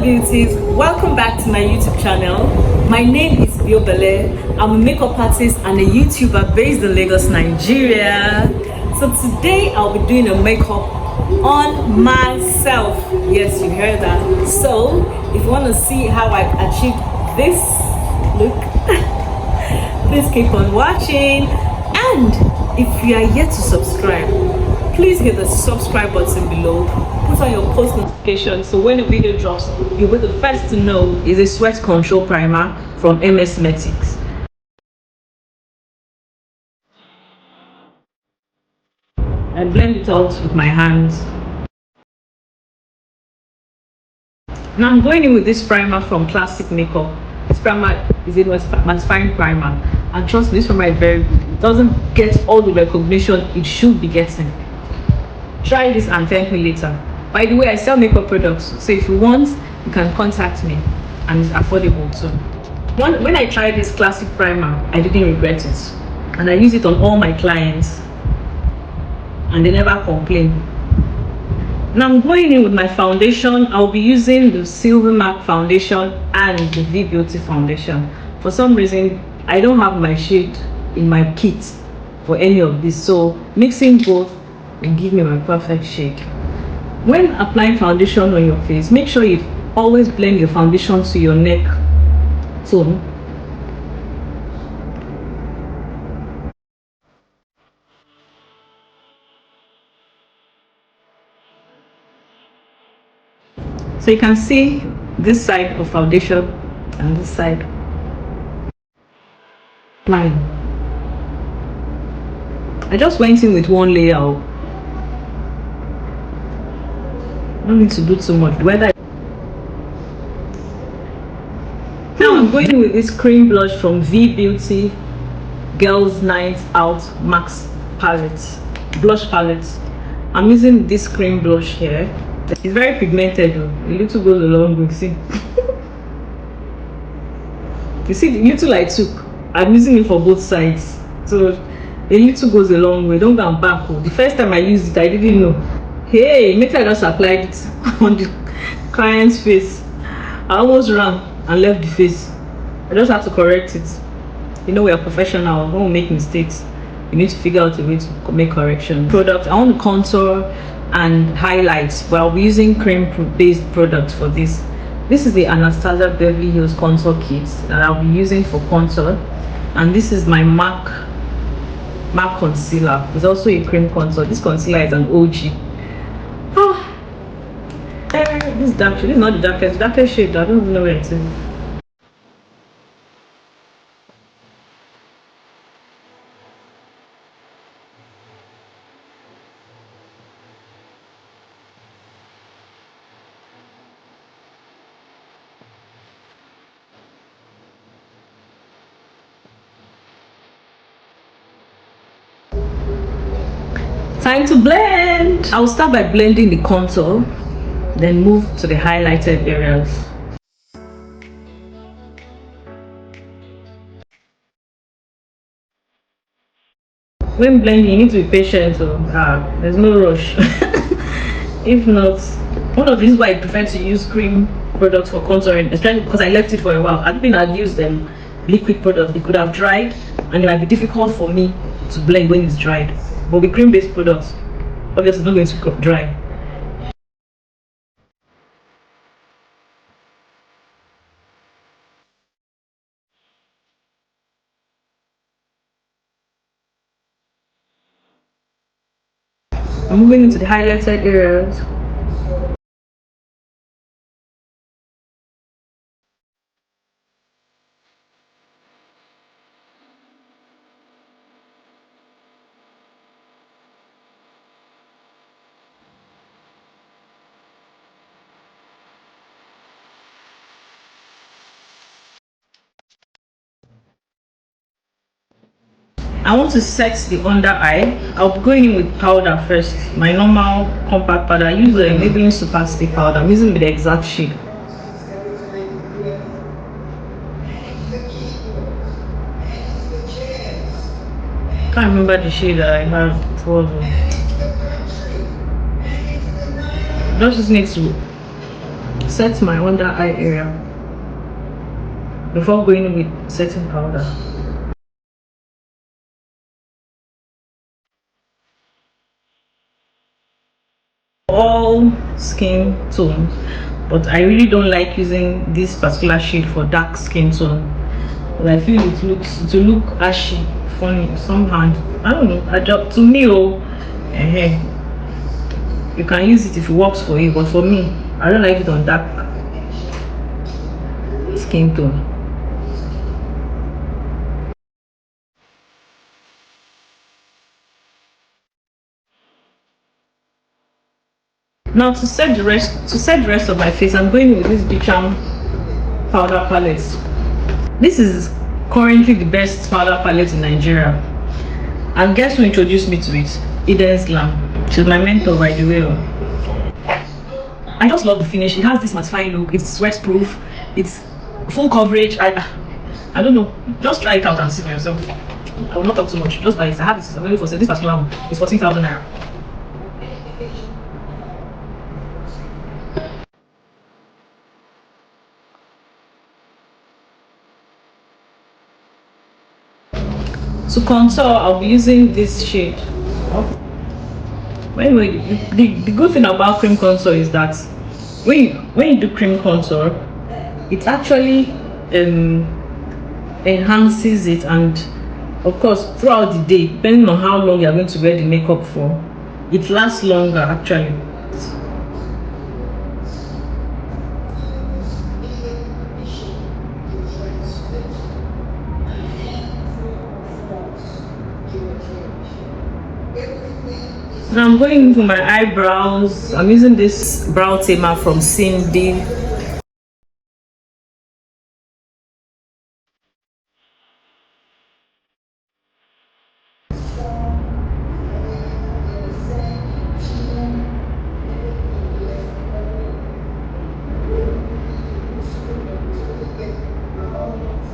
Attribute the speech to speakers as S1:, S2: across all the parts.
S1: beauties, welcome back to my YouTube channel. My name is BEAUTIES. I'm a makeup artist and a YouTuber based in Lagos, Nigeria. So today I'll be doing a makeup on myself. Yes, you heard that. So if you want to see how I achieved this look, please keep on watching. And if you are yet to subscribe, please hit the subscribe button below. Put on your post notifications so when the video drops, you'll be the first to know. It's a sweat control primer from MS Metics. I blend it out with my hands. Now I'm going in with this primer from Classic Makeup. This primer is a mattifying primer, and trust me, this primer is very good. It doesn't get all the recognition it should be getting. Try this and thank me later. By the way, I sell makeup products, so if you want, you can contact me, and it's affordable too. When I tried this Classic primer, I didn't regret it, and I use it on all my clients, and they never complain. Now I'm going in with my foundation. I'll be using the Silver Mark foundation and the BEAUTIES foundation. For some reason, I don't have my shade in my kit for any of this, so mixing both will give me my perfect shade. When applying foundation on your face, make sure you always blend your foundation to your neck tone. So you can see this side of foundation and this side. Applying. I just went in with one layer. No need to do too much. Now I'm going in with this cream blush from BEAUTIES Girls Night Out Max palette, blush palette. I'm using this cream blush here. It's very pigmented though. A little goes a long way. See, you see the little I took, I'm using it for both sides, so a little goes a long way. Don't go and back. The first time I used it, I didn't know. Hey, maybe I just applied it on the client's face. I almost ran and left the face. I just have to correct it. You know, we are professional. When we make mistakes, you need to figure out a way to make correction. Product, I want to contour and highlights, but I'll be using cream based product for this. This is the Anastasia Beverly Hills contour kit that I'll be using for contour, and this is my MAC concealer. It's also a cream contour. This concealer is an OG. This dark shade, this is not the darkest shade. I don't even know where it is. Time to blend. I'll start by blending the contour, then move to the highlighted areas. When blending, you need to be patient, so there's no rush. If not, one of the reasons why I prefer to use cream products for contouring, especially because I left it for a while. I think I'd used them liquid products, it could have dried, and it might be difficult for me to blend when it's dried. But with cream-based products, obviously it's not going to dry. I'm moving into the highlighted areas. I want to set the under eye. I'll be going in with powder first. My normal compact powder. I use the Maybelline Super Stay powder. I'm using the exact shade. Can't remember the shade that I have. It was just need to set my under eye area before going with setting powder. All skin tones, but I really don't like using this particular shade for dark skin tone. But I feel it will look ashy, funny somehow. I don't know. I just to me, oh, you can use it if it works for you, but for me, I don't like it on dark skin tone. Now to set the rest of my face, I'm going with this Bicham powder palette. This is currently the best powder palette in Nigeria. And guess who introduced me to it? Eden Slam. She's my mentor, by the way. I just love the finish. It has this mattifying look. It's sweat proof. It's full coverage. I don't know. Just try it out and see for yourself. I will not talk too much. Just buy it. I have this. I'm for this particular one. It's 14,000 naira. To contour, I'll be using this shade. Anyway, the good thing about cream contour is that when you do cream contour, it actually enhances it, and of course throughout the day, depending on how long you're going to wear the makeup for, it lasts longer actually. Now I'm going into my eyebrows. I'm using this brow tamer from Cindy.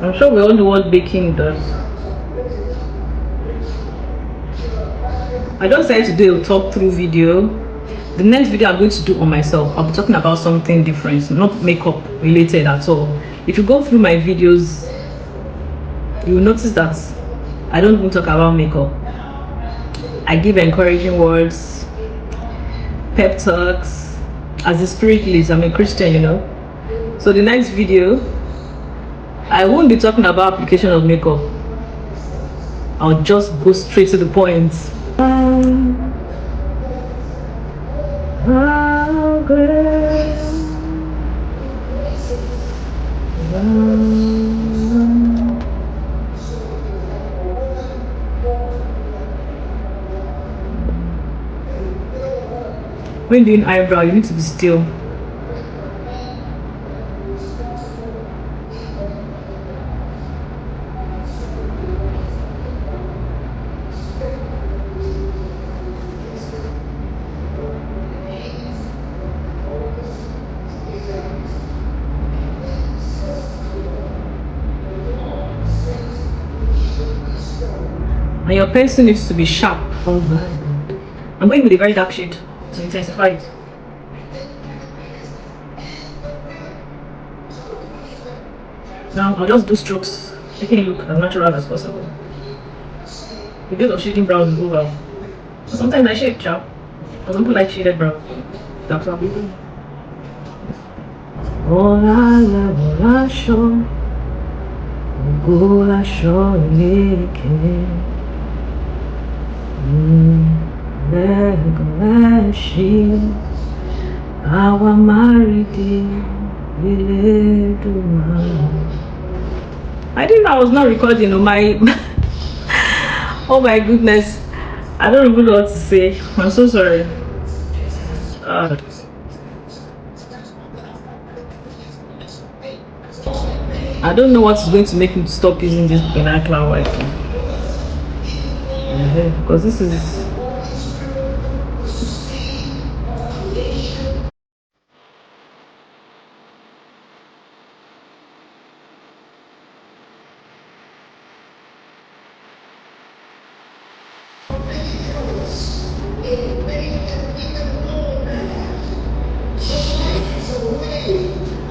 S1: I'm sure we all know what baking does. I just decided to do a talk through video. The next video I'm going to do on myself, I'll be talking about something different, not makeup related at all. If you go through my videos, you will notice that I don't even talk about makeup. I give encouraging words, pep talks, as the spirit leads. I'm a Christian, you know. So the next video, I won't be talking about application of makeup. I'll just go straight to the point. When doing eyebrow, you need to be still. And your pencil needs to be sharp. I'm going with a very dark shade to intensify it. Now I'll just do strokes, making it look as natural as possible. The bit of shading brows is over. Sometimes I shade sharp. Some people like shaded brows. That's what I'm doing. Ọ̀la aṣọ, ògo aṣọ ìlékè. Lẹ́ẹ̀kan ẹ̀ṣin, àwa máa rí di Elédùmarè. I didn't know I was not recording on my. Oh my goodness. I don't even know what to say. I'm so sorry. I don't know what is going to make me stop using this vernacular white. Because this is.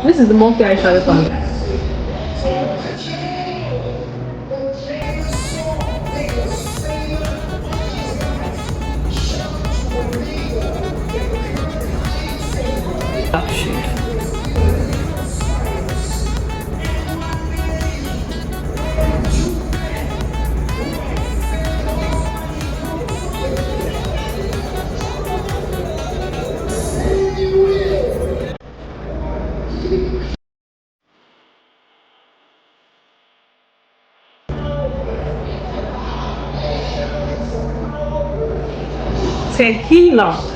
S1: This is the monkey eyeshadow palette. Dark shade. Tequila.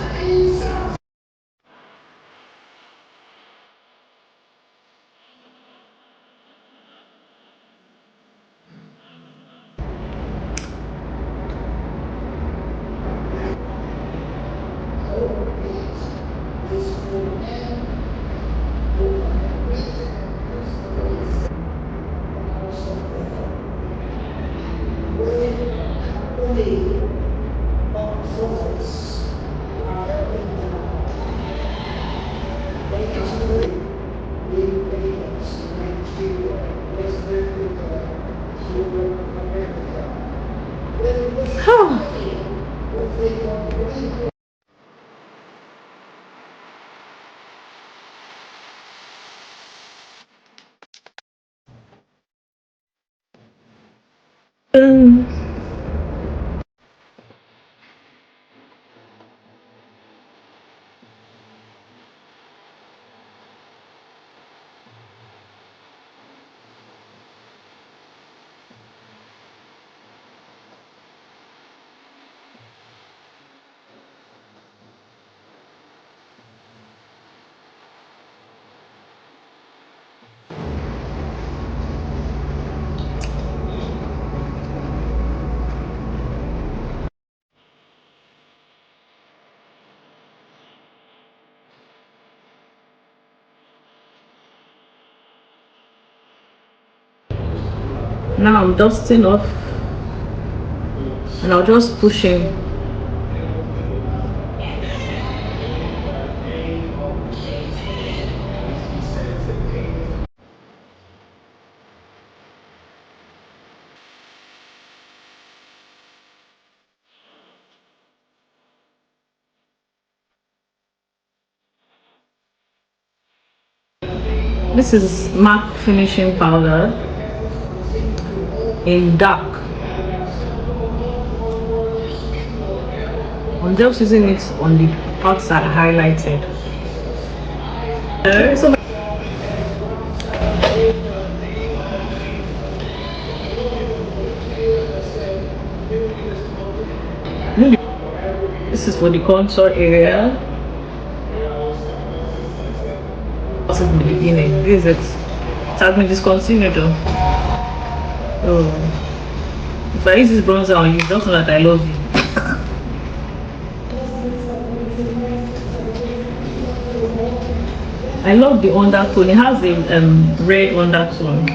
S1: Now I'm dusting off and I'll just push in. This is MAC finishing powder in dark. I'm just using it on the parts that are highlighted. So this is for the contour area. This is the beginning. This is it. It has been discontinued though. So if I use this bronzer on you, just know that I love you. I love the undertone. It has a red undertone.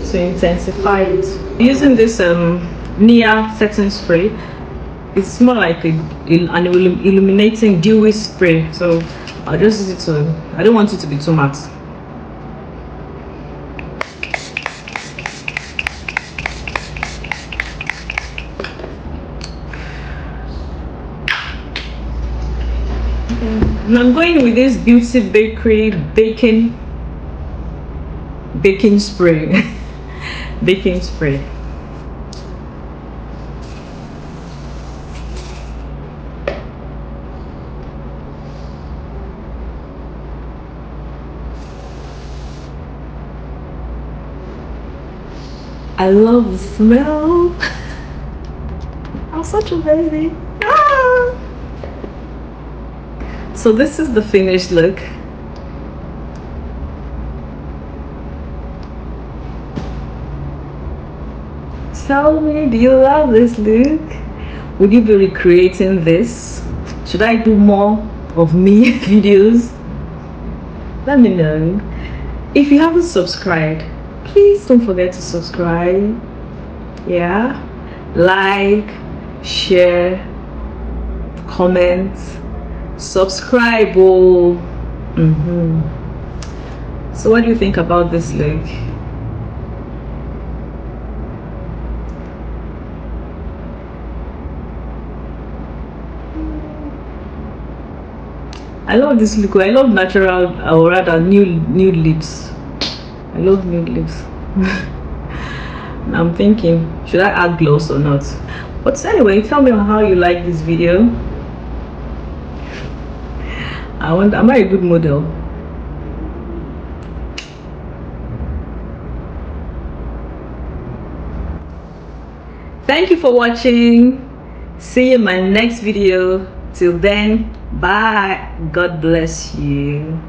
S1: To intensify it. Using this Nia setting spray, it's more like an illuminating dewy spray. So I'll just use it to, I don't want it to be too matte. And I'm going with this Beauty Bakery baking spray. Baking spray. I love the smell. I'm such a baby. Ah! So this is the finished look. Tell me, do you love this look? Would you be recreating this? Should I do more of me videos? Let me know. If you haven't subscribed, please don't forget to subscribe. Yeah, like, share, comment, subscribe. Oh, so what do you think about this look? I love this look. I love natural, or rather nude lips. I love nude lips. I'm thinking, should I add gloss or not? But anyway, tell me how you like this video. Am I a good model? Thank you for watching. See you in my next video. Till then, bye. God bless you.